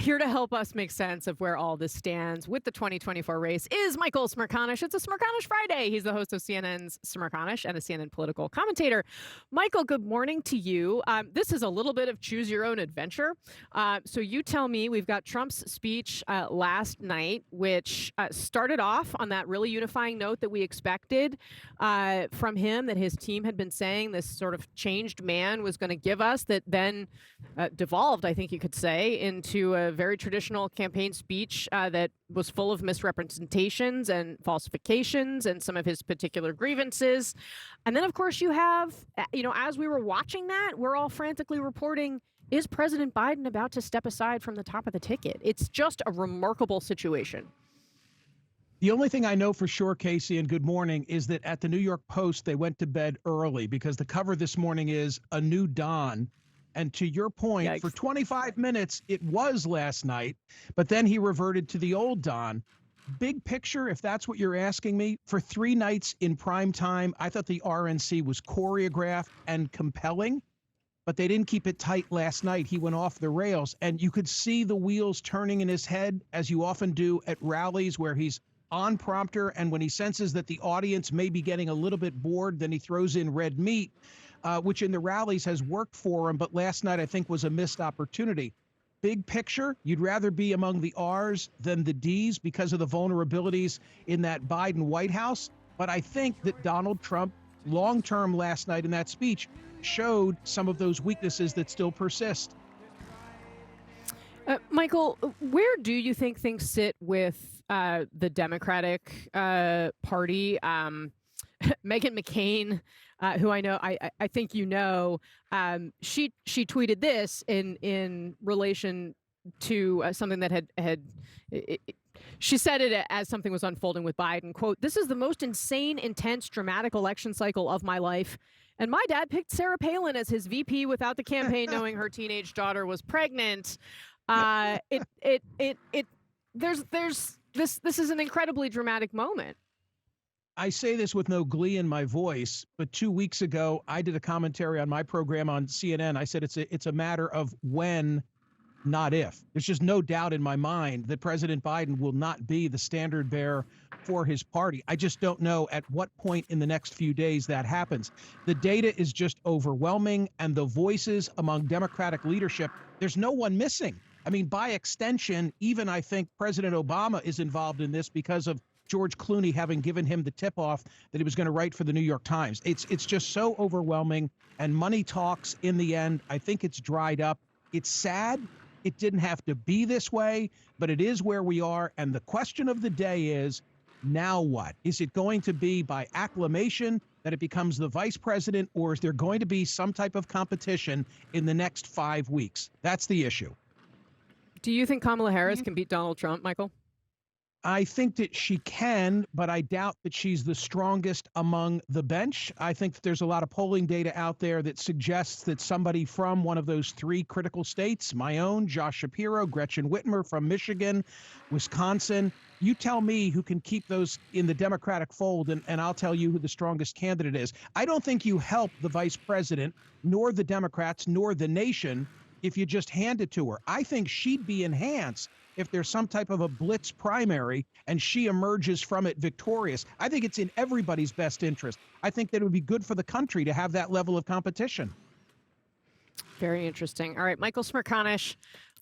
Here to help us make sense of where all this stands with the 2024 race is Michael Smerconish. It's a Smerconish Friday. He's the host of CNN's Smerconish and a CNN political commentator. Michael, good morning to you. This is a little bit of choose your own adventure. So you tell me, we've got Trump's speech last night, which started off on that really unifying note that we expected from him, that his team had been saying this sort of changed man was going to give us, that then devolved, I think you could say, into a very traditional campaign speech that was full of misrepresentations and falsifications and some of his particular grievances. And then, of course, you have, as we were watching that, we're all frantically reporting, is President Biden about to step aside from the top of the ticket? It's just a remarkable situation. The only thing I know for sure, Casey, and good morning, is that at the New York Post, they went to bed early because the cover this morning is a new dawn. And to your point, Yikes. For 25 minutes, it was last night, but then he reverted to the old dawn. Big picture, if that's what you're asking me, for 3 nights in prime time, I thought the RNC was choreographed and compelling, but they didn't keep it tight last night. He went off the rails, and you could see the wheels turning in his head, as you often do at rallies where he's on prompter, and when he senses that the audience may be getting a little bit bored, then he throws in red meat, which in the rallies has worked for him, but last night I think was a missed opportunity. Big picture, you'd rather be among the R's than the D's because of the vulnerabilities in that Biden White House, but I think that Donald Trump, long-term last night in that speech, showed some of those weaknesses that still persist. Michael, where do you think things sit with the Democratic Party? Meghan McCain, who I know, I think she tweeted this in relation to something that she said it as something was unfolding with Biden. Quote, "This is the most insane, intense, dramatic election cycle of my life. And my dad picked Sarah Palin as his VP without the campaign knowing her teenage daughter was pregnant." This is an incredibly dramatic moment. I say this with no glee in my voice, but 2 weeks ago, I did a commentary on my program on CNN. I said it's a matter of when, not if. There's just no doubt in my mind that President Biden will not be the standard bearer for his party. I just don't know at what point in the next few days that happens. The data is just overwhelming, and the voices among Democratic leadership, there's no one missing. I mean, by extension, even I think President Obama is involved in this because of George Clooney having given him the tip-off that he was going to write for the New York Times. It's just so overwhelming, and money talks in the end. I think it's dried up. It's sad. It didn't have to be this way, but it is where we are. And the question of the day is, now what? Is it going to be by acclamation that it becomes the vice president, or is there going to be some type of competition in the next 5 weeks? That's the issue. Do you think Kamala Harris can beat Donald Trump, Michael? I think that she can, but I doubt that she's the strongest among the bench. I think that there's a lot of polling data out there that suggests that somebody from one of those 3 critical states, my own, Josh Shapiro, Gretchen Whitmer from Michigan, Wisconsin, you tell me who can keep those in the Democratic fold, and I'll tell you who the strongest candidate is. I don't think you help the vice president, nor the Democrats, nor the nation if you just hand it to her. I think she'd be enhanced if there's some type of a blitz primary and she emerges from it victorious. I think it's in everybody's best interest. I think that it would be good for the country to have that level of competition. Very interesting. All right, Michael Smerconish,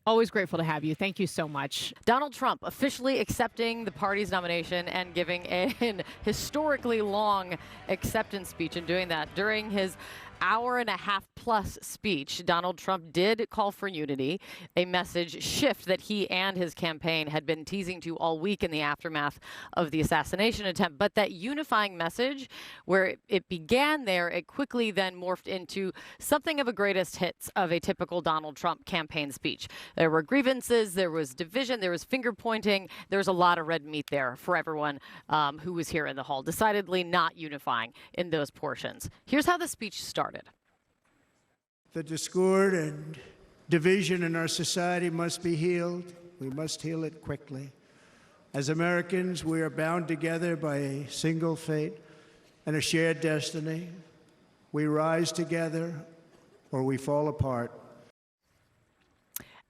always grateful to have you. Thank you so much. Donald Trump officially accepting the party's nomination and giving an historically long acceptance speech, and doing that during his hour-and-a-half-plus speech. Donald Trump did call for unity, a message shift that he and his campaign had been teasing to all week in the aftermath of the assassination attempt. But that unifying message, where it began there, it quickly then morphed into something of a greatest hits of a typical Donald Trump campaign speech. There were grievances, there was division, there was finger-pointing, there was a lot of red meat there for everyone who was here in the hall. Decidedly not unifying in those portions. Here's how the speech started. The discord and division in our society must be healed. We must heal it quickly. As Americans, we are bound together by a single fate and a shared destiny. We rise together or we fall apart.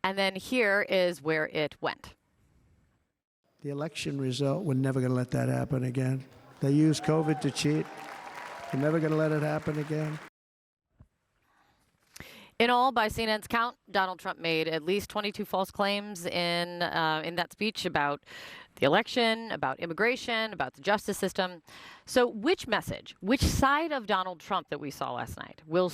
And then here is where it went. The election result, we're never going to let that happen again. They use COVID to cheat. We're never going to let it happen again. In all, by CNN's count, Donald Trump made at least 22 false claims in that speech about the election, about immigration, about the justice system. So which message, which side of Donald Trump that we saw last night will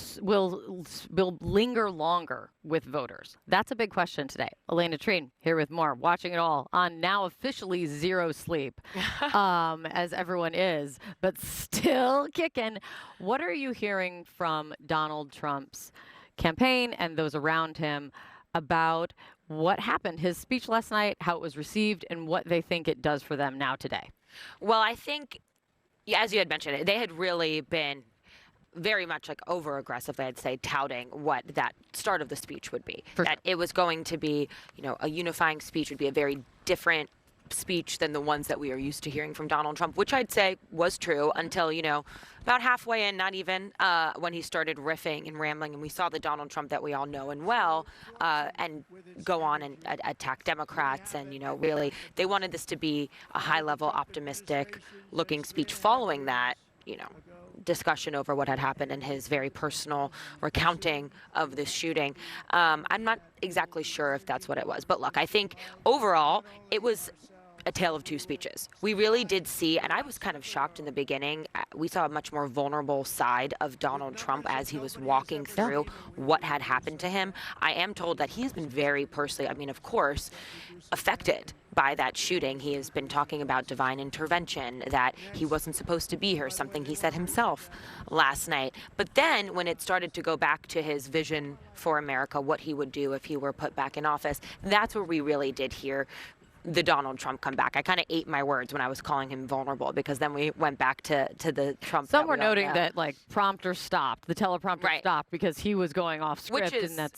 linger longer with voters? That's a big question today. Elena Treen here with more, watching it all on now officially zero sleep, as everyone is, but still kicking. What are you hearing from Donald Trump's campaign and those around him about what happened, his speech last night, how it was received, and what they think it does for them now today? Well, I think, as you had mentioned, they had really been very much like over aggressively, I'd say, touting what that start of the speech would be. That it was going to be, a unifying speech, would be a very different speech than the ones that we are used to hearing from Donald Trump, which I'd say was true until, about halfway in, not even, when he started riffing and rambling, and we saw the Donald Trump that we all know and well, and go on and attack Democrats. And, really, they wanted this to be a high-level, optimistic-looking speech following that, discussion over what had happened and his very personal recounting of this shooting. I'm not exactly sure if that's what it was. But look, I think overall, it was a tale of two speeches. We really did see, and I was kind of shocked in the beginning, we saw a much more vulnerable side of Donald Trump as he was walking through what had happened to him. I am told that he has been very personally, of course, affected by that shooting. He has been talking about divine intervention, that he wasn't supposed to be here, something he said himself last night. But then when it started to go back to his vision for America, what he would do if he were put back in office, that's where we really did hear the Donald Trump come back. I kind of ate my words when I was calling him vulnerable, because then we went back to the Trump. Some were noting that prompter stopped, the teleprompter stopped because he was going off script, and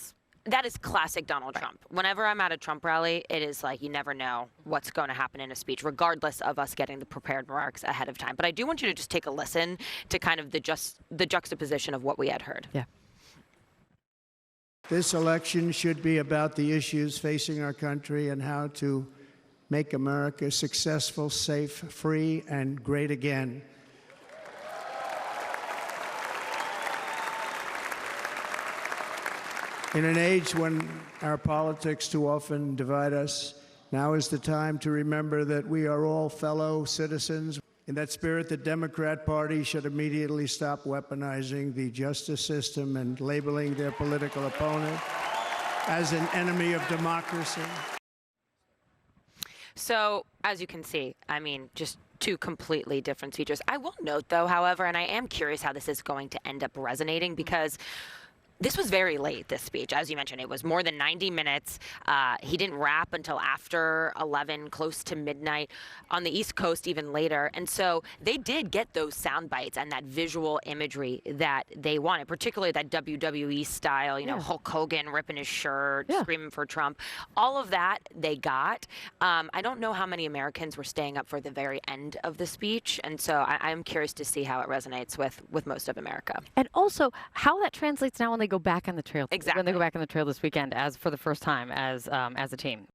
that is classic Donald Trump. Whenever I'm at a Trump rally, it is like you never know what's going to happen in a speech, regardless of us getting the prepared remarks ahead of time. But I do want you to just take a listen to kind of the juxtaposition of what we had heard. Yeah. This election should be about the issues facing our country and how to make America successful, safe, free, and great again. In an age when our politics too often divide us, now is the time to remember that we are all fellow citizens. In that spirit, the Democrat Party should immediately stop weaponizing the justice system and labeling their political opponent as an enemy of democracy. So, as you can see, just two completely different speeches. I will note, though, however, and I am curious how this is going to end up resonating, because this was very late, this speech. As you mentioned, it was more than 90 minutes. He didn't wrap until after 11, close to midnight, on the East Coast even later. And so they did get those sound bites and that visual imagery that they wanted, particularly that WWE style, Hulk Hogan ripping his shirt, screaming for Trump. All of that they got. I don't know how many Americans were staying up for the very end of the speech. And so I'm curious to see how it resonates with most of America. And also how that translates now when they go back on the trail. Exactly. When they go back on the trail this weekend, as for the first time as a team.